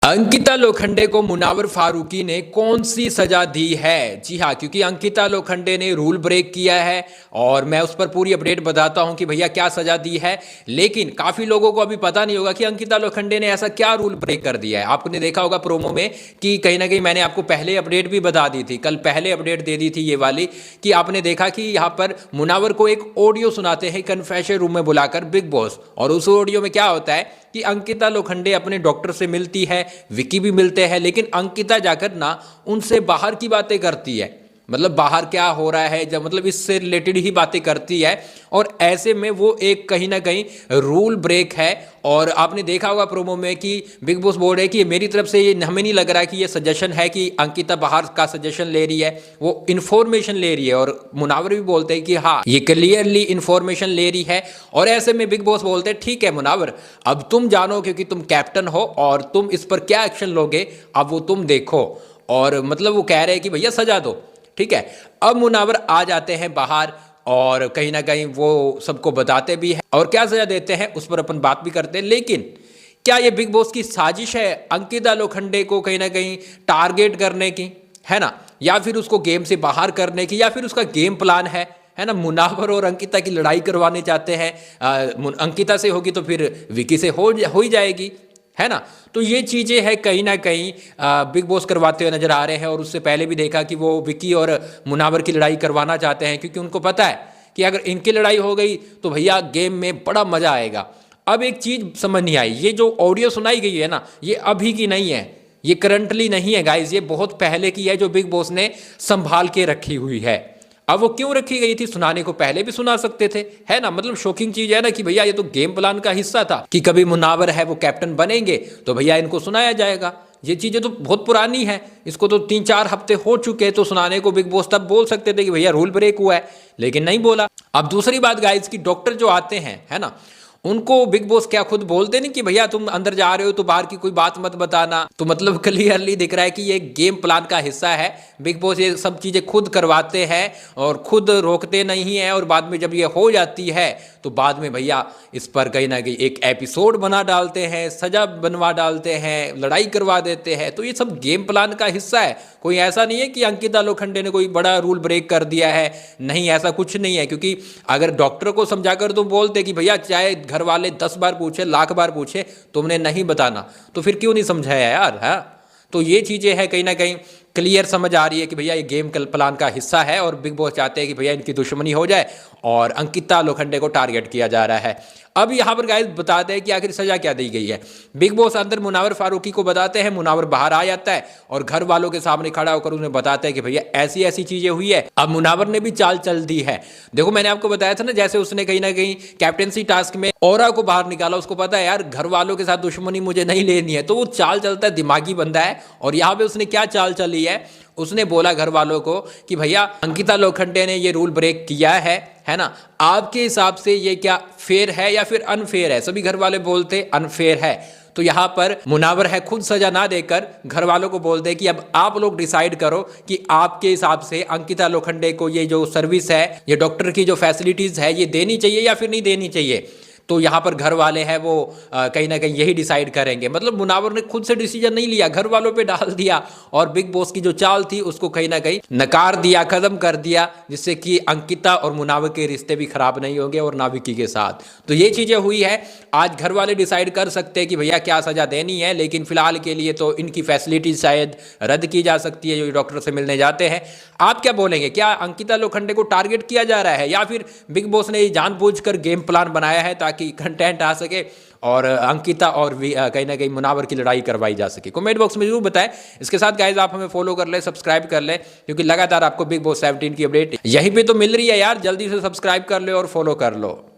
अंकिता लोखंडे को मुनावर फारूकी ने कौन सी सजा दी है? जी हाँ, क्योंकि अंकिता लोखंडे ने रूल ब्रेक किया है और मैं उस पर पूरी अपडेट बताता हूं कि भैया क्या सजा दी है। लेकिन काफी लोगों को अभी पता नहीं होगा कि अंकिता लोखंडे ने ऐसा क्या रूल ब्रेक कर दिया है। आपने देखा होगा प्रोमो में कि कहीं ना कहीं मैंने आपको पहले अपडेट भी बता दी थी, कल पहले अपडेट दे दी थी ये वाली, कि आपने देखा कि यहाँ पर मुनावर को एक ऑडियो सुनाते हैं कन्फेशन रूम में बुलाकर बिग बॉस, और उस ऑडियो में क्या होता है कि अंकिता लोखंडे अपने डॉक्टर से मिलती है, विकी भी मिलते हैं, लेकिन अंकिता जाकर ना उनसे बाहर की बातें करती है, मतलब बाहर क्या हो रहा है, जब मतलब इससे रिलेटेड ही बातें करती है। और ऐसे में वो एक कहीं ना कहीं रूल ब्रेक है। और आपने देखा होगा प्रोमो में कि बिग बॉस बोल रहे हैं कि मेरी तरफ से ये हमें नहीं लग रहा है कि ये सजेशन है कि अंकिता बाहर का सजेशन ले रही है, वो इन्फॉर्मेशन ले रही है। और मुनावर भी बोलते हैं कि हाँ, ये क्लियरली इन्फॉर्मेशन ले रही है। और ऐसे में बिग बॉस बोलते हैं ठीक है मुनावर, अब तुम जानो, क्योंकि तुम कैप्टन हो और तुम इस पर क्या एक्शन लोगे अब वो तुम देखो। और मतलब वो कह रहे हैं कि भैया सजा दो, ठीक है। अब मुनावर आ जाते हैं बाहर और कहीं ना कहीं वो सबको बताते भी हैं और क्या सजा देते हैं उस पर अपन बात भी करते हैं। लेकिन क्या ये बिग बॉस की साजिश है अंकिता लोखंडे को कहीं ना कहीं टारगेट करने की, है ना, या फिर उसको गेम से बाहर करने की, या फिर उसका गेम प्लान है ना? मुनावर और अंकिता की लड़ाई करवाने चाहते हैं। अंकिता से होगी तो फिर विकी से हो ही जाएगी, है ना? तो ये चीज़ें हैं कहीं ना कहीं बिग बॉस करवाते हुए नजर आ रहे हैं। और उससे पहले भी देखा कि वो विकी और मुनावर की लड़ाई करवाना चाहते हैं, क्योंकि उनको पता है कि अगर इनकी लड़ाई हो गई तो भैया गेम में बड़ा मजा आएगा। अब एक चीज़ समझ नहीं आई, ये जो ऑडियो सुनाई गई है ना, ये अभी की नहीं है, ये करंटली नहीं है गाइज, ये बहुत पहले की है जो बिग बॉस ने संभाल के रखी हुई है। अब वो क्यों रखी गई थी? सुनाने को पहले भी सुना सकते थे, है ना? मतलब शॉकिंग चीज है ना कि भैया ये तो गेम प्लान का हिस्सा था कि कभी मुनावर है वो कैप्टन बनेंगे तो भैया इनको सुनाया जाएगा। ये चीजें तो बहुत पुरानी है, इसको तो 3-4 हफ्ते हो चुके हैं, तो सुनाने को बिग बॉस तब बोल सकते थे कि भैया रूल ब्रेक हुआ है, लेकिन नहीं बोला। अब दूसरी बात गाइज की डॉक्टर जो आते हैं, है ना, उनको बिग बॉस क्या खुद बोलते नहीं कि भैया तुम अंदर जा रहे हो तो बाहर की कोई बात मत बताना? तो मतलब क्लियरली दिख रहा है कि ये गेम प्लान का हिस्सा है। बिग बॉस ये सब चीजें खुद करवाते हैं और खुद रोकते नहीं है, और बाद में जब ये हो जाती है तो बाद में भैया इस पर कहीं ना कहीं एक एपिसोड बना डालते हैं, सजा बनवा डालते हैं, लड़ाई करवा देते हैं। तो ये सब गेम प्लान का हिस्सा है, कोई ऐसा नहीं है कि अंकिता लोखंडे ने कोई बड़ा रूल ब्रेक कर दिया है, नहीं, ऐसा कुछ नहीं है। क्योंकि अगर डॉक्टर को समझाकर तुम बोलते कि भैया चाहे घर वाले 10 बार पूछे, लाख बार पूछे, तुमने नहीं बताना, तो फिर क्यों नहीं समझाया यार, है? तो ये चीजें हैं कहीं ना कहीं क्लियर समझ आ रही है कि भैया ये गेम प्लान का हिस्सा है और बिग बॉस चाहते हैं कि भैया इनकी दुश्मनी हो जाए और अंकिता लोखंडे को टारगेट किया जा रहा है। अब यहाँ पर गाइस बताते हैं कि आखिर सजा क्या दी गई है। बिग बॉस अंदर मुनावर फारूकी को बताते हैं, मुनावर बाहर आ जाता है और घर वालों के सामने खड़ा होकर उन्हें बताते हैं कि भैया ऐसी ऐसी चीजें हुई है। अब मुनावर ने भी चाल चल दी है। देखो मैंने आपको बताया था ना, जैसे उसने कहीं ना कहीं कैप्टेंसी टास्क में औरा को बाहर निकाला, उसको पता है यार घर वालों के साथ दुश्मनी मुझे नहीं लेनी है, तो वो चाल चलता है, दिमागी बंदा है। और यहाँ पे उसने क्या चाल चली है, उसने बोला घर वालों को कि भैया अंकिता लोखंडे ने ये रूल ब्रेक किया है ना, आपके हिसाब से ये क्या फेयर है या फिर अनफेयर है? सभी घर वाले बोलते अनफेयर है। तो यहां पर मुनावर है खुद सजा ना देकर घर वालों को बोलते कि अब आप लोग डिसाइड करो कि आपके हिसाब से अंकिता लोखंडे को ये जो सर्विस है, ये डॉक्टर की जो फैसिलिटीज है, ये देनी चाहिए या फिर नहीं देनी चाहिए। तो यहाँ पर घर वाले हैं वो कहीं ना कहीं यही डिसाइड करेंगे। मतलब मुनावर ने खुद से डिसीजन नहीं लिया, घर वालों पे डाल दिया और बिग बॉस की जो चाल थी उसको कहीं ना कहीं नकार दिया, खत्म कर दिया, जिससे कि अंकिता और मुनावर के रिश्ते भी खराब नहीं होंगे और ना विकी के साथ। तो ये चीजें हुई है। आज घर वाले डिसाइड कर सकते हैं कि भैया क्या सजा देनी है, लेकिन फिलहाल के लिए तो इनकी फैसिलिटीज शायद रद्द की जा सकती है जो डॉक्टर से मिलने जाते हैं। आप क्या बोलेंगे, क्या अंकिता लोखंडे को टारगेट किया जा रहा है या फिर बिग बॉस ने जानबूझकर गेम प्लान बनाया है ताकि कंटेंट आ सके और अंकिता और कहीं ना कहीं मुनावर की लड़ाई करवाई जा सके? कमेंट बॉक्स में जरूर बताएं। इसके साथ गाइस आप हमें फॉलो कर ले, सब्सक्राइब कर ले, क्योंकि लगातार आपको बिग बॉस 17 की अपडेट यहीं पे तो मिल रही है यार। जल्दी से सब्सक्राइब कर ले और फॉलो कर लो।